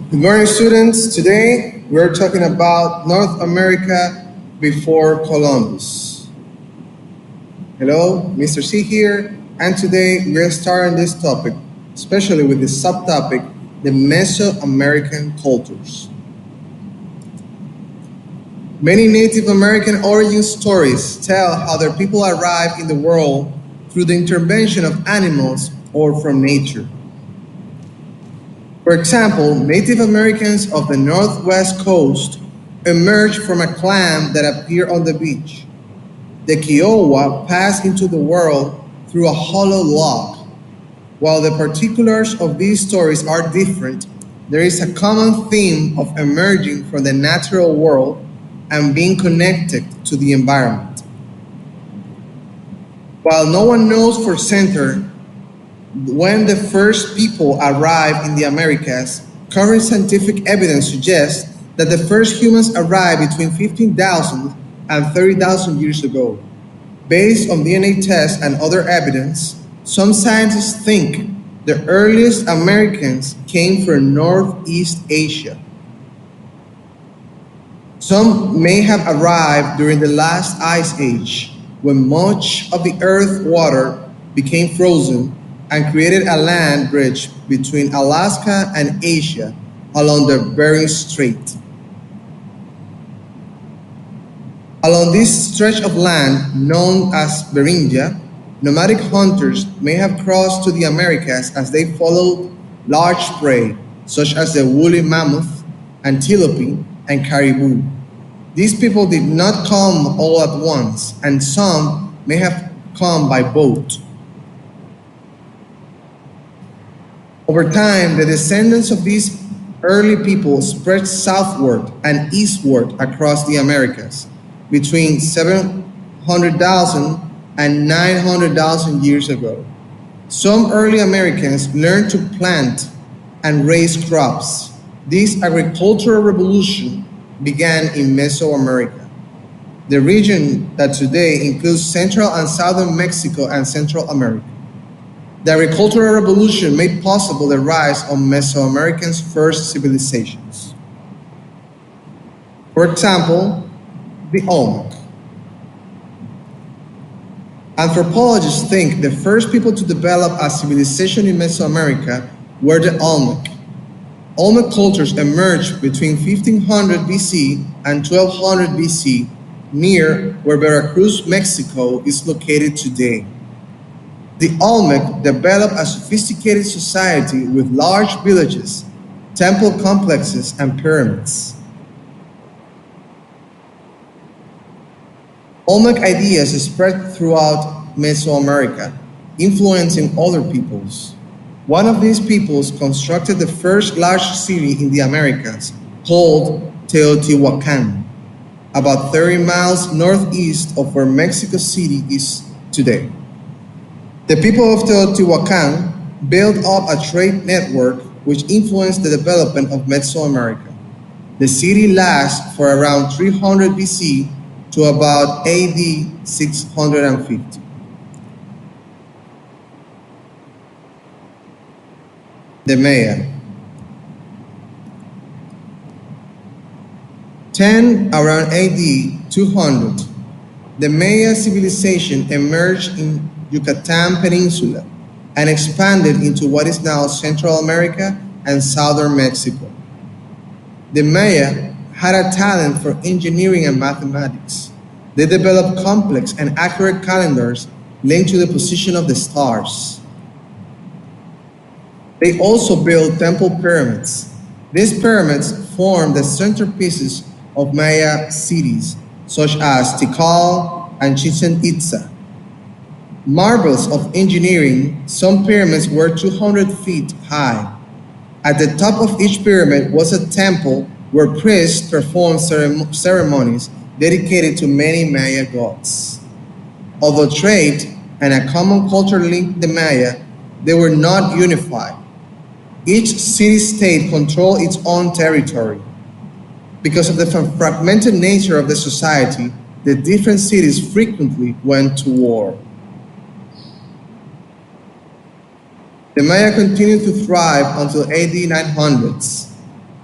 Good morning, students. Today we're talking about North America before Columbus. Hello, Mr. C here, and today we're starting this topic, especially with the subtopic, the Mesoamerican cultures. Many Native American origin stories tell how their people arrived in the world through the intervention of animals or from nature. For example, Native Americans of the Northwest Coast emerged from a clan that appeared on the beach. The Kiowa passed into the world through a hollow log. While the particulars of these stories are different, there is a common theme of emerging from the natural world and being connected to the environment. While no one knows for certain when the first people arrived in the Americas, current scientific evidence suggests that the first humans arrived between 15,000 and 30,000 years ago. Based on DNA tests and other evidence, some scientists think the earliest Americans came from Northeast Asia. Some may have arrived during the last ice age, when much of the Earth's water became frozen and created a land bridge between Alaska and Asia along the Bering Strait. Along this stretch of land known as Beringia, nomadic hunters may have crossed to the Americas as they followed large prey, such as the woolly mammoth, antelope, and caribou. These people did not come all at once, and some may have come by boat. Over time, the descendants of these early people spread southward and eastward across the Americas between 700,000 and 900,000 years ago. Some early Americans learned to plant and raise crops. This agricultural revolution began in Mesoamerica, the region that today includes Central and Southern Mexico and Central America. The agricultural revolution made possible the rise of Mesoamerica's first civilizations. For example, the Olmec. Anthropologists think the first people to develop a civilization in Mesoamerica were the Olmec. Olmec cultures emerged between 1500 BC and 1200 BC near where Veracruz, Mexico is located today. The Olmec developed a sophisticated society with large villages, temple complexes, and pyramids. Olmec ideas spread throughout Mesoamerica, influencing other peoples. One of these peoples constructed the first large city in the Americas, called Teotihuacan, about 30 miles northeast of where Mexico City is today. The people of Teotihuacan built up a trade network which influenced the development of Mesoamerica. The city lasted for around 300 BC to about AD 650. The Maya. Around AD 200, the Maya civilization emerged in Yucatan Peninsula and expanded into what is now Central America and Southern Mexico. The Maya had a talent for engineering and mathematics. They developed complex and accurate calendars linked to the position of the stars. They also built temple pyramids. These pyramids formed the centerpieces of Maya cities, such as Tikal and Chichen Itza. Marvels of engineering, some pyramids were 200 feet high. At the top of each pyramid was a temple where priests performed ceremonies dedicated to many Maya gods. Although trade and a common culture linked the Maya, they were not unified. Each city-state controlled its own territory. Because of the fragmented nature of the society, the different cities frequently went to war. The Maya continued to thrive until AD 900s.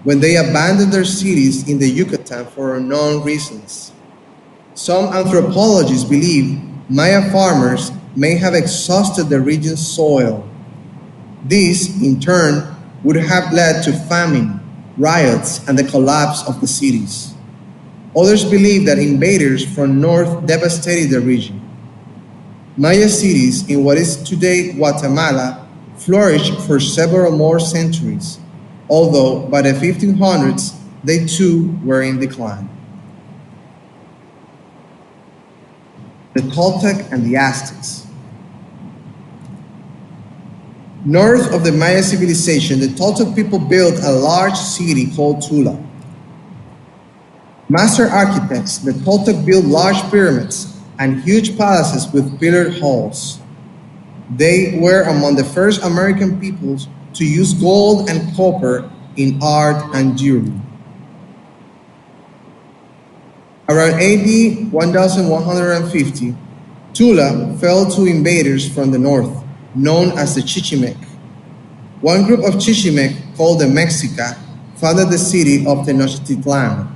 when they abandoned their cities in the Yucatan for unknown reasons. Some anthropologists believe Maya farmers may have exhausted the region's soil. This, in turn, would have led to famine, riots, and the collapse of the cities. Others believe that invaders from north devastated the region. Maya cities in what is today Guatemala flourished for several more centuries, although by the 1500s they too were in decline. The Toltec and the Aztecs. North of the Maya civilization, the Toltec people built a large city called Tula. Master architects, the Toltec built large pyramids and huge palaces with pillared halls. They were among the first American peoples to use gold and copper in art and jewelry. Around AD 1150, Tula fell to invaders from the north, known as the Chichimec. One group of Chichimec, called the Mexica, founded the city of Tenochtitlan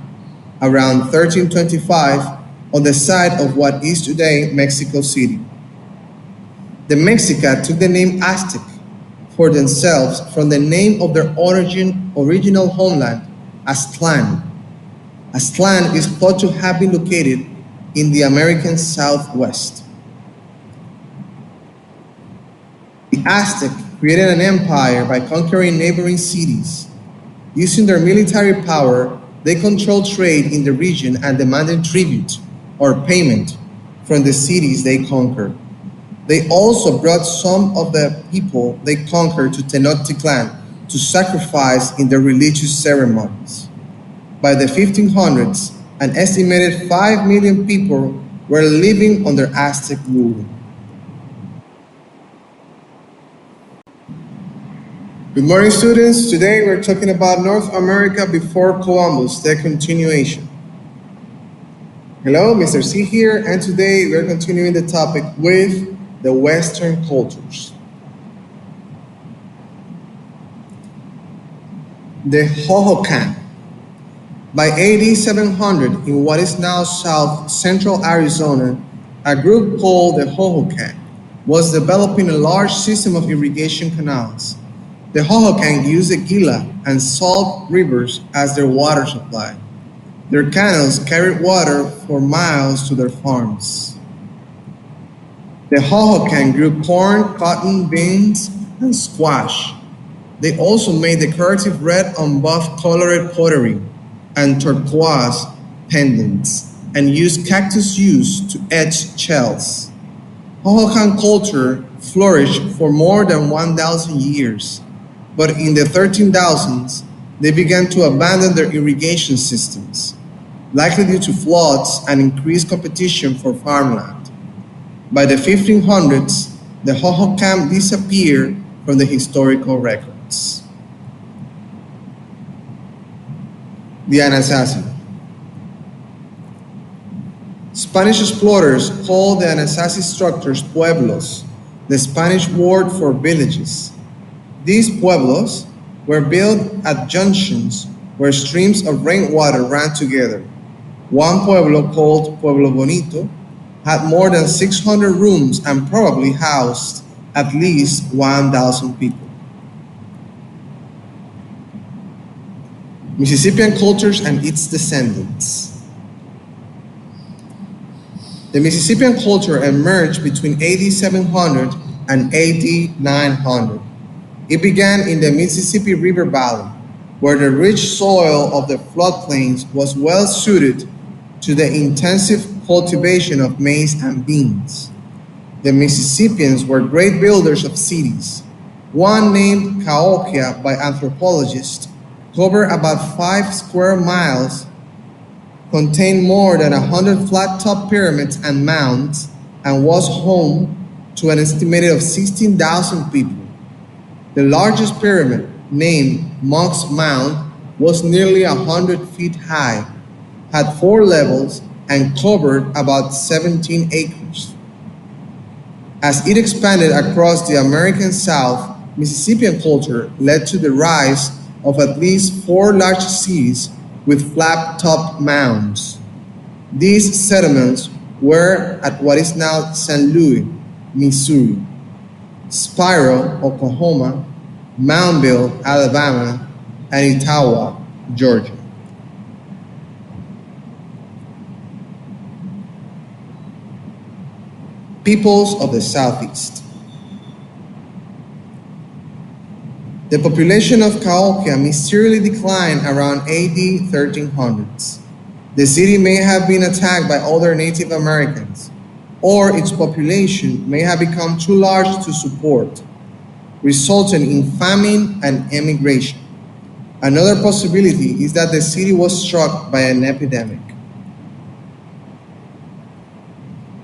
around 1325 on the site of what is today Mexico City. The Mexica took the name Aztec for themselves from the name of their original homeland, Aztlan. Aztlan is thought to have been located in the American Southwest. The Aztec created an empire by conquering neighboring cities. Using their military power, they controlled trade in the region and demanded tribute, or payment, from the cities they conquered. They also brought some of the people they conquered to Tenochtitlan to sacrifice in their religious ceremonies. By the 1500s, an estimated 5 million people were living under Aztec rule. Good morning, students. Today we're talking about North America before Columbus, the continuation. Hello, Mr. C here, and today we're continuing the topic with the Western cultures. The Hohokam. By AD 700, in what is now south central Arizona, a group called the Hohokam was developing a large system of irrigation canals. The Hohokam used the Gila and Salt rivers as their water supply. Their canals carried water for miles to their farms. The Hohokam grew corn, cotton, beans, and squash. They also made decorative red on buff-colored pottery and turquoise pendants, and used cactus juice to etch shells. Hohokam culture flourished for more than 1,000 years, but in the 13,000s, they began to abandon their irrigation systems, likely due to floods and increased competition for farmland. By the 1500s, the Hohokam disappeared from the historical records. The Anasazi. Spanish explorers called the Anasazi structures pueblos, the Spanish word for villages. These pueblos were built at junctions where streams of rainwater ran together. One pueblo, called Pueblo Bonito, had more than 600 rooms and probably housed at least 1,000 people. Mississippian cultures and its descendants. The Mississippian culture emerged between AD 700 and AD 900. It began in the Mississippi River Valley, where the rich soil of the floodplains was well suited to the intensive cultivation of maize and beans. The Mississippians were great builders of cities. One named Cahokia by anthropologists covered about 5 square miles, contained more than 100 flat-top pyramids and mounds, and was home to an estimated of 16,000 people. The largest pyramid, named Monk's Mound, was nearly 100 feet high, had 4 levels, and covered about 17 acres. As it expanded across the American South, Mississippian culture led to the rise of at least four large cities with flat-topped mounds. These settlements were at what is now St. Louis, Missouri, Spiro, Oklahoma, Moundville, Alabama, and Etowah, Georgia. Peoples of the Southeast. The population of Cahokia mysteriously declined around AD 1300s. The city may have been attacked by other Native Americans, or its population may have become too large to support, resulting in famine and emigration. Another possibility is that the city was struck by an epidemic.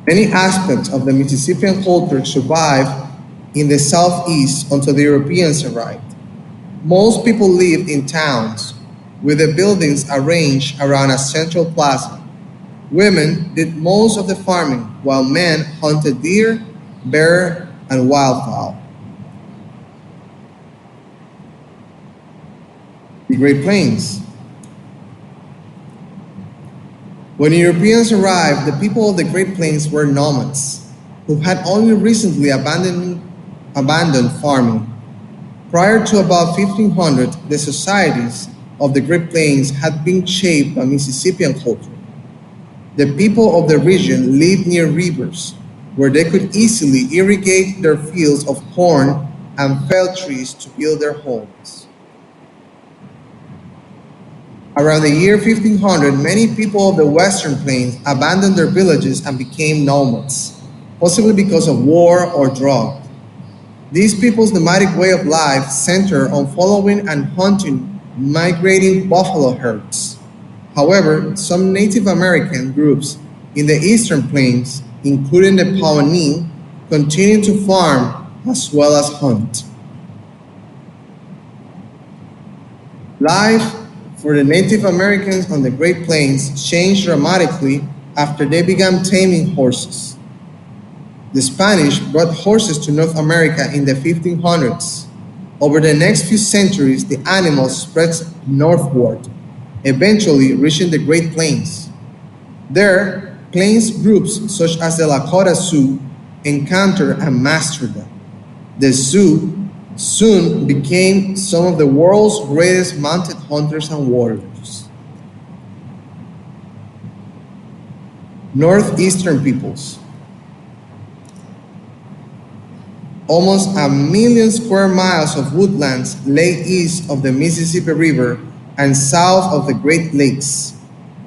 Many aspects of the Mississippian culture survived in the Southeast until the Europeans arrived. Most people lived in towns, with the buildings arranged around a central plaza. Women did most of the farming, while men hunted deer, bear, and wildfowl. The Great Plains. When Europeans arrived, the people of the Great Plains were nomads, who had only recently abandoned farming. Prior to about 1500, the societies of the Great Plains had been shaped by Mississippian culture. The people of the region lived near rivers, where they could easily irrigate their fields of corn and fell trees to build their homes. Around the year 1500, many people of the Western Plains abandoned their villages and became nomads, possibly because of war or drought. These people's nomadic way of life centered on following and hunting migrating buffalo herds. However, some Native American groups in the Eastern Plains, including the Pawnee, continued to farm as well as hunt. Life for the Native Americans on the Great Plains changed dramatically after they began taming horses. The Spanish brought horses to North America in the 1500s. Over the next few centuries, the animals spread northward, eventually reaching the Great Plains. There, Plains groups such as the Lakota Sioux encountered and mastered them. The Sioux soon became some of the world's greatest mounted hunters and warriors. Northeastern peoples. Almost 1,000,000 square miles of woodlands lay east of the Mississippi River and south of the Great Lakes.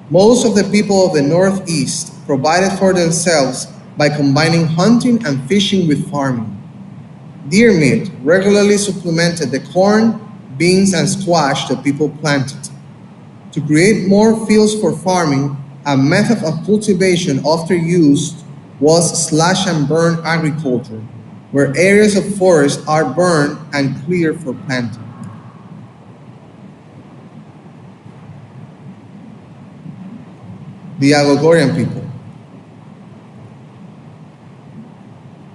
Most of the people of the Northeast provided for themselves by combining hunting and fishing with farming. Deer meat regularly supplemented the corn, beans, and squash that people planted. To create more fields for farming, a method of cultivation often used was slash and burn agriculture, where areas of forest are burned and cleared for planting. The Algonquian people.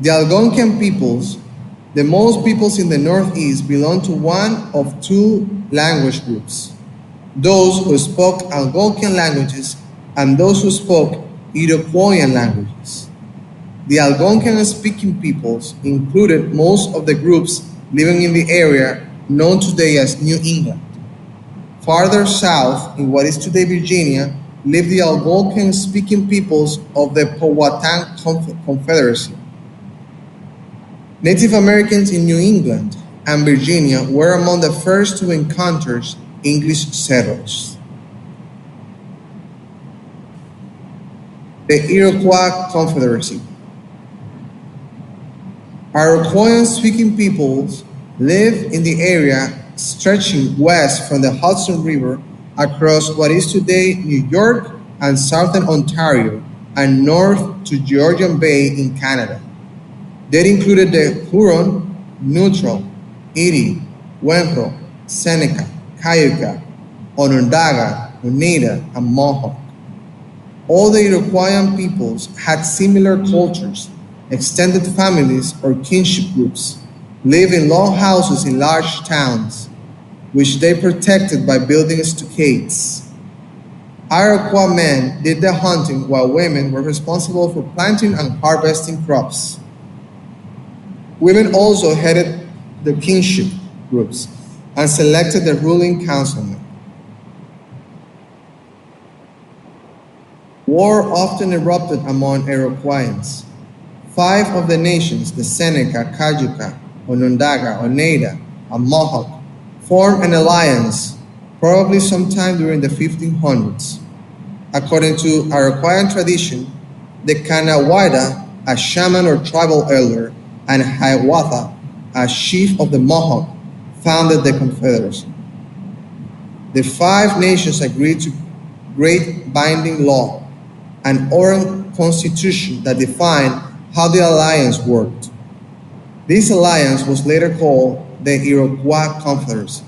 The Algonquian peoples, the most peoples in the Northeast, belong to one of two language groups: those who spoke Algonquian languages and those who spoke Iroquoian languages. The Algonquian-speaking peoples included most of the groups living in the area known today as New England. Farther south, in what is today Virginia, lived the Algonquian-speaking peoples of the Powhatan Confederacy. Native Americans in New England and Virginia were among the first to encounter English settlers. The Iroquois Confederacy. Iroquois-speaking peoples lived in the area stretching west from the Hudson River across what is today New York and southern Ontario and north to Georgian Bay in Canada. They included the Huron, Neutral, Erie, Wenro, Seneca, Cayuga, Onondaga, Oneida, and Mohawk. All the Iroquoian peoples had similar cultures, extended families or kinship groups, lived in long houses in large towns, which they protected by building stockades. Iroquois men did the hunting while women were responsible for planting and harvesting crops. Women also headed the kinship groups and selected the ruling councilmen. War often erupted among Iroquoians. 5 of the nations, the Seneca, Cayuga, Onondaga, Oneida, and Mohawk, formed an alliance, probably sometime during the 1500s. According to Iroquoian tradition, the Kanawada, a shaman or tribal elder, and Hiawatha, a chief of the Mohawk, founded the Confederacy. The 5 nations agreed to great binding law, an oral constitution that defined how the alliance worked. This alliance was later called the Iroquois Confederacy.